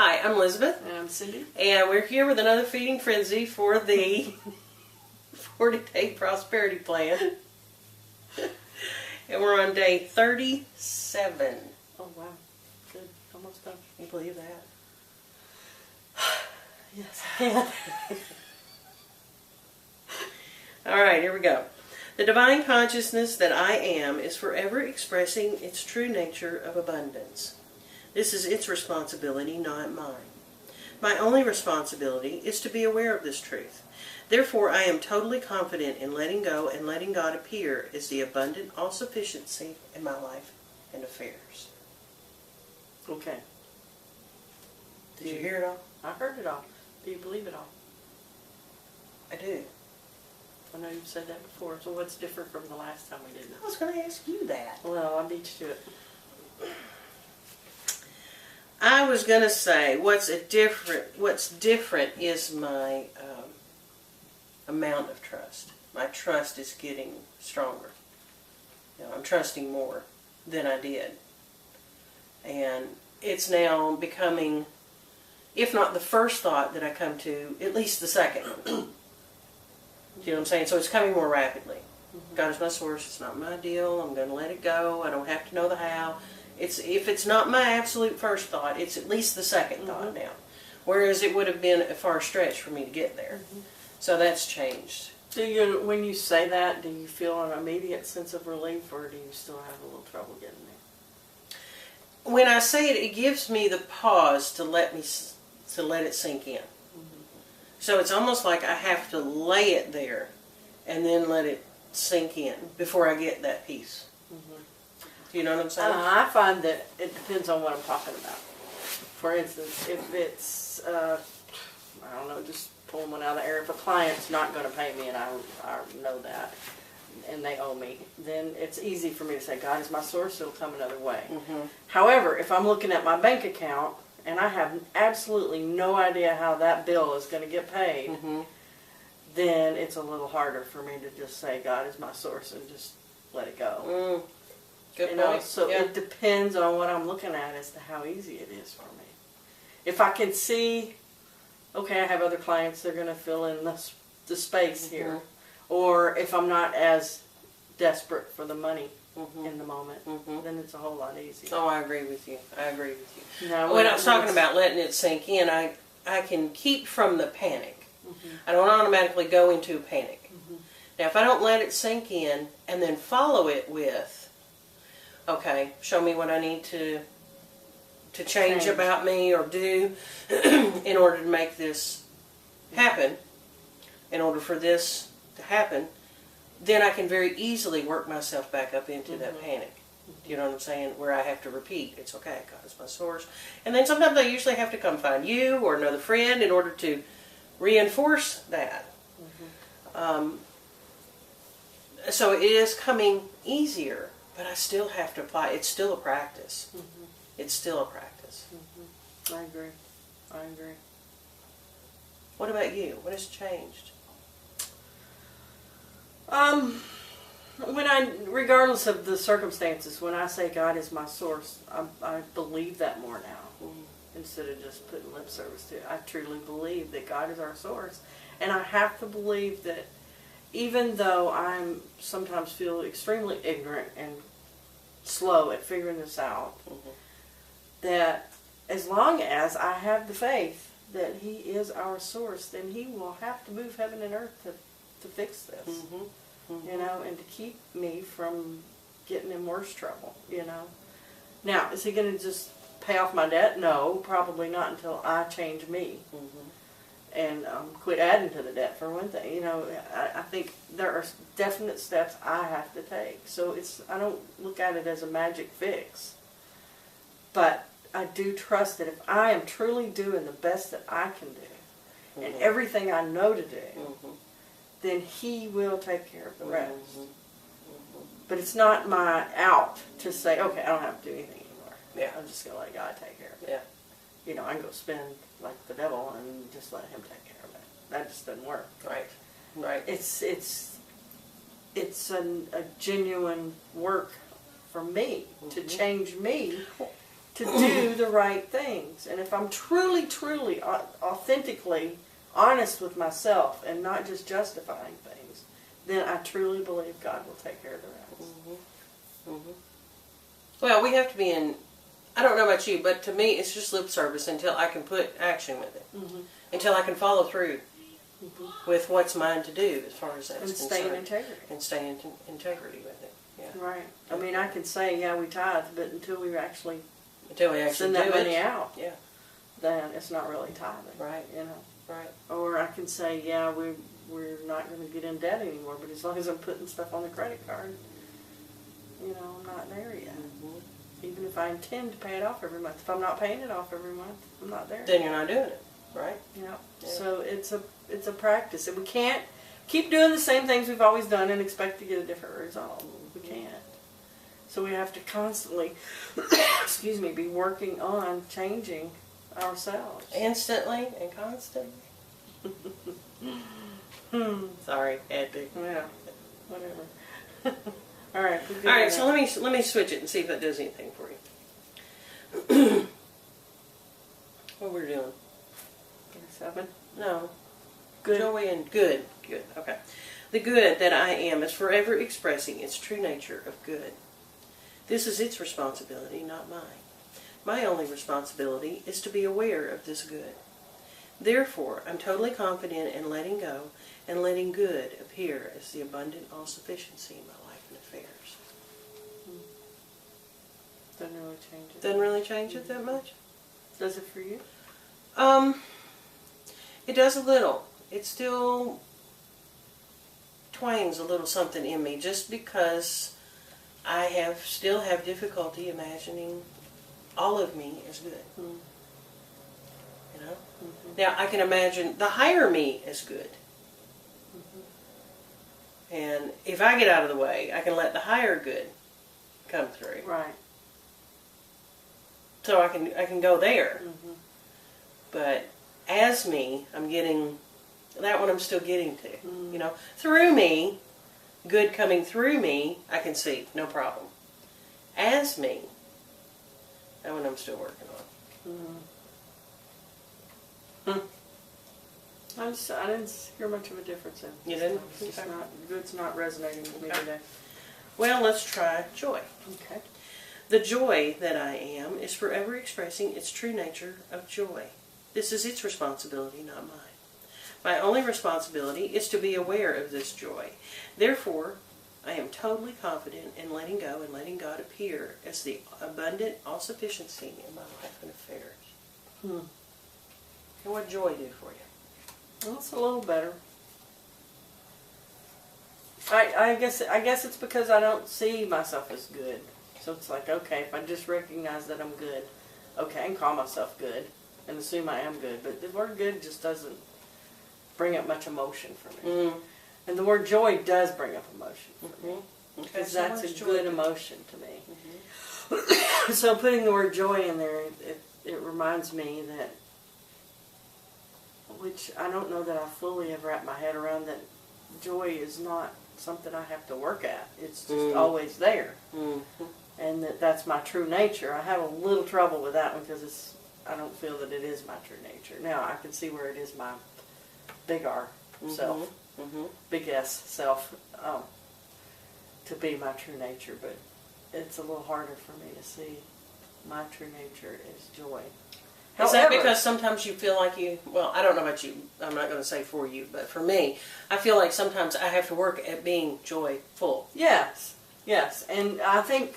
Hi, I'm Elizabeth. And I'm Cindy. And we're here with another feeding frenzy for the 40-day prosperity plan. And we're on day 37. Oh, wow. Good. Almost done. Can you believe that? Yes, I can. All right, here we go. The divine consciousness that I am is forever expressing its true nature of abundance. This is its responsibility, not mine. My only responsibility is to be aware of this truth. Therefore, I am totally confident in letting go and letting God appear as the abundant all-sufficiency in my life and affairs. Okay. Did you hear it all? I heard it all. Do you believe it all? I do. I know you've said that before, so what's different from the last time we did it? I was going to ask you that. Well, I beat you to it. I was going to say what's different is my amount of trust. My trust is getting stronger. You know, I'm trusting more than I did. And it's now becoming, if not the first thought that I come to, at least the second one. Do you know what I'm saying? So it's coming more rapidly. God is my source. It's not my deal. I'm going to let it go. I don't have to know the how. If it's not my absolute first thought, it's at least the second thought now. Whereas it would have been a far stretch for me to get there. So that's changed. Do you, when you say that, do you feel an immediate sense of relief, or do you still have a little trouble getting there? When I say it, it gives me the pause to let it sink in. So it's almost like I have to lay it there and then let it sink in before I get that peace. Do you know what I'm saying? I find that it depends on what I'm talking about. For instance, if it's, I don't know, just pulling one out of the air. If a client's not going to pay me and I know that, and they owe me, then it's easy for me to say, God is my source, it'll come another way. However, if I'm looking at my bank account and I have absolutely no idea how that bill is going to get paid, then it's a little harder for me to just say, God is my source, and just let it go. Good point. point. So it depends on what I'm looking at as to how easy it is for me. If I can see, okay, I have other clients, they're going to fill in the space here. Or if I'm not as desperate for the money in the moment, then it's a whole lot easier. Oh, I agree with you. Now, when I was talking about letting it sink in, I can keep from the panic. I don't automatically go into a panic. Now, if I don't let it sink in and then follow it with, okay, show me what I need to change about me or do in order to make this happen, in order for this to happen, then I can very easily work myself back up into that panic. You know what I'm saying? Where I have to repeat, it's okay, God is my source. And then sometimes I usually have to come find you or another friend in order to reinforce that. So it is coming easier, but I still have to apply. It's still a practice. It's still a practice. I agree. What about you? What has changed? Regardless of the circumstances, when I say God is my source, I believe that more now. Instead of just putting lip service to it. I truly believe that God is our source. And I have to believe that even though I sometimes feel extremely ignorant and slow at figuring this out, that as long as I have the faith that He is our source, then He will have to move heaven and earth to fix this. You know, and to keep me from getting in worse trouble, you know. Now, is He going to just pay off my debt? No, probably not until I change me. And quit adding to the debt, for one thing. You know, I think there are definite steps I have to take. So I don't look at it as a magic fix. But I do trust that if I am truly doing the best that I can do, and everything I know to do, then He will take care of the rest. But it's not my out to say, okay, I don't have to do anything anymore. I'm just going to let God take care of it. You know, I can go spend like the devil and just let Him take care of it. That just doesn't work. Right. It's a genuine work for me to change me to do the right things. And if I'm truly, truly, authentically honest with myself and not just justifying things, then I truly believe God will take care of the rest. Mm-hmm. Mm-hmm. Well, we have to be in, I don't know about you, but to me it's just lip service until I can put action with it. Mm-hmm. Until I can follow through with what's mine to do as far as that's And concerned. stay in integrity. And stay in integrity with it. Yeah. Right. I mean, I can say, yeah, we tithe, but until we actually Until we actually send do that money it. out, Yeah. then it's not really tithing. Right. You know. Right. Or I can say, yeah, we're not going to get in debt anymore, but as long as I'm putting stuff on the credit card, you know, I'm not there yet. Mm-hmm. Even if I intend to pay it off every month, if I'm not paying it off every month, I'm not there. Then you're not doing it, right? Yeah. Yeah. So it's a practice, and we can't keep doing the same things we've always done and expect to get a different result. We can't. So we have to constantly, excuse me, be working on changing ourselves. Instantly and constantly. Sorry, had to. Yeah. Whatever. All right. All right, so let me switch it and see if that does anything for you. What we're doing? 7. No. Good. Joy and good. Good. Okay. The good that I am is forever expressing its true nature of good. This is its responsibility, not mine. My only responsibility is to be aware of this good. Therefore, I'm totally confident in letting go and letting good appear as the abundant all-sufficiency in my life and affairs. Doesn't really change it. Doesn't really change it that much? Does it for you? It does a little. It still twangs a little something in me just because I still have difficulty imagining all of me as good. Mm. You know? Mm-hmm. Now, I can imagine the higher me as good. Mm-hmm. And if I get out of the way, I can let the higher good come through. Right. So I can go there. Mm-hmm. But as me, I'm getting, that one I'm still getting to. Mm. You know, through me, good coming through me, I can see, no problem. As me, that one I'm still working on. I didn't hear much of a difference in. You didn't? It's Okay. good's not resonating with me Okay. today. Well, let's try joy. Okay. The joy that I am is forever expressing its true nature of joy. This is its responsibility, not mine. My only responsibility is to be aware of this joy. Therefore, I am totally confident in letting go and letting God appear as the abundant all-sufficiency in my life and affairs. Hmm. And what joy do for you? Well, it's a little better. I guess it's because I don't see myself as good. So it's like, okay, if I just recognize that I'm good, okay, I can call myself good and assume I am good. But the word good just doesn't bring up much emotion for me. Mm. And the word joy does bring up emotion for me. Mm-hmm. Because that's a good emotion to me. Mm-hmm. So putting the word joy in there, it reminds me that, which I don't know that I fully have wrapped my head around, that joy is not something I have to work at. It's just always there. Mm-hmm. And that's my true nature. I have a little trouble with that one because I don't feel that it is my true nature. Now, I can see where it is my big R self, Mm-hmm. big S self, to be my true nature, but it's a little harder for me to see my true nature as joy. Is that because sometimes you feel like well, I don't know about you, I'm not going to say for you, but for me, I feel like sometimes I have to work at being joyful. Yes, and I think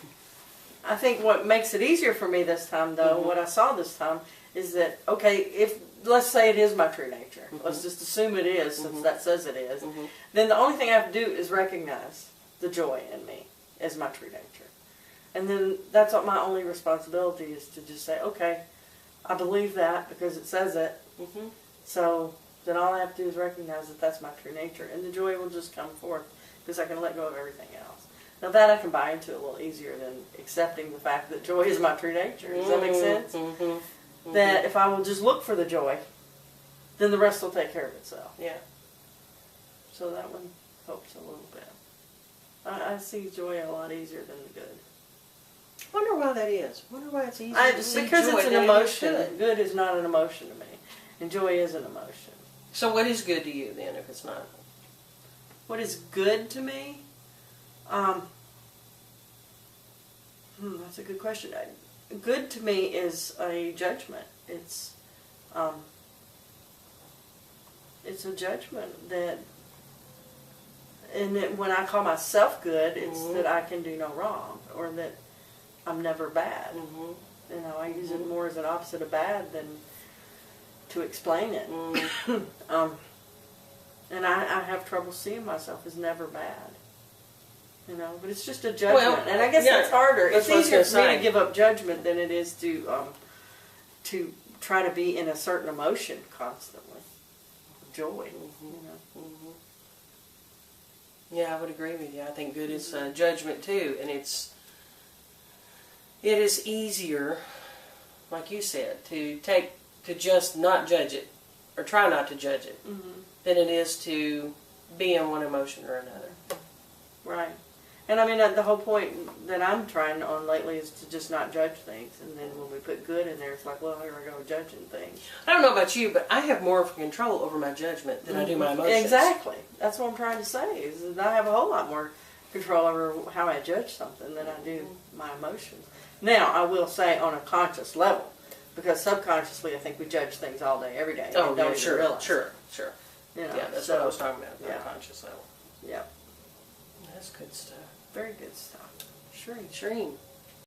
what makes it easier for me this time, though, what I saw this time, is that, okay, if, let's say it is my true nature, let's just assume it is, since that says it is, then the only thing I have to do is recognize the joy in me as my true nature. And then that's what my only responsibility is, to just say, okay, I believe that because it says it, so then all I have to do is recognize that that's my true nature, and the joy will just come forth because I can let go of everything else. Now that I can buy into a little easier than accepting the fact that joy is my true nature. Does that make sense? That if I will just look for the joy, then the rest will take care of itself. Yeah. So that one helps a little bit. I see joy a lot easier than the good. Wonder why that is. Wonder why it's easier to see Because joy it's an than it is emotion. good. Good is not an emotion to me, and joy is an emotion. So what is good to you then, if it's not? What is good to me? That's a good question. Good to me is a judgment. It's a judgment that, and that when I call myself good, it's that I can do no wrong, or that I'm never bad. You know, I use it more as an opposite of bad than to explain it. And I have trouble seeing myself as never bad. You know, but it's just a judgment, Well, and I guess yeah, that's harder. that's It's what I was easier gonna for me say. to give up judgment than it is to try to be in a certain emotion constantly. Joy, you know. Yeah, I would agree with you. I think good is judgment too, and it is easier, like you said, to just not judge it, or try not to judge it, than it is to be in one emotion or another. Right. And I mean, the whole point that I'm trying on lately is to just not judge things. And then when we put good in there, it's like, well, here we go, judging things. I don't know about you, but I have more control over my judgment than I do my emotions. Exactly. That's what I'm trying to say, is that I have a whole lot more control over how I judge something than I do my emotions. Now, I will say on a conscious level, because subconsciously I think we judge things all day, every day. Oh, and don't yeah, even sure, realize sure. it. You know, Yeah, that's so, what I was talking about, yeah. unconscious level. Yeah. That's good stuff. Very good stuff. Shreen.